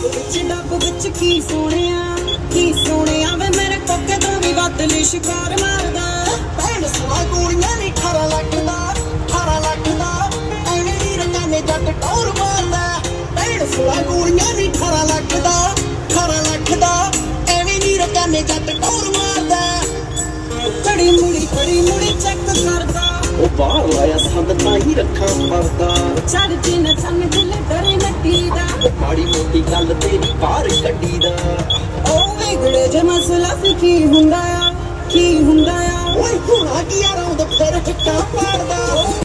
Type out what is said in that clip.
ਡੱਬ ਵਿੱਚ ਕੀ ਸੋਹਣਿਆ ਵੇ ਮੇਰੇ ਕੋਕੇ ਤੋਂ ਵੀ ਵੱਧ ਲਿਸ਼ਕਾਰ ਮਾਰਦਾ। ਭੈਣ ਸੁਆ ਗੋਲੀਆਂ ਨੀ 18 ਲੱਖ ਦਾ ਐਵੇਂ ਦੀ ਰਕਾਨੇ ਜੱਟ ਟੌਰ ਮਾਰਦਾ। ਭੈਣ ਸੁਆ ਗੋਲੀਆਂ ਨੀ 18 ਲੱਖ ਦਾ ਐਵੇਂ ਦੀ ਰਕਾਨੇ ਜੱਟ ਟੌਰ ਮਾਰਦਾ। ਖੜੀ ਮੁੜੀ ਚੈੱਕ ਕਰਦਾ। ਉਹ ਬਾਹਰ ਆਇਆ ਸੰਦ ਤਾਂ ਹੀ ਰੱਖਾਂ ਪਰਦਾ। ਛੱਡ ਜੀ ਨਾ ਚੰਨ ਦਿਲ ਡਰੇ ਨੱਟੀ ਦਾ। ਮਾੜੀ ਮੋਟੀ ਗੱਲ ਤੇਰੀ ਬਾਹਰ ਕੱਢੀ ਦਾ। ਉਹ ਵਿਗੜੇ ਜੇ ਮਸਲਾ ਫਿਰ ਕੀ ਹੁੰਦਾ ਆ ਓਏ ਹੁਣਾ ਕੀ ਯਾਰ ਆਉਂਦਾ ਫਿਰ ਹਿੱਟਾ ਪਾੜਦਾ।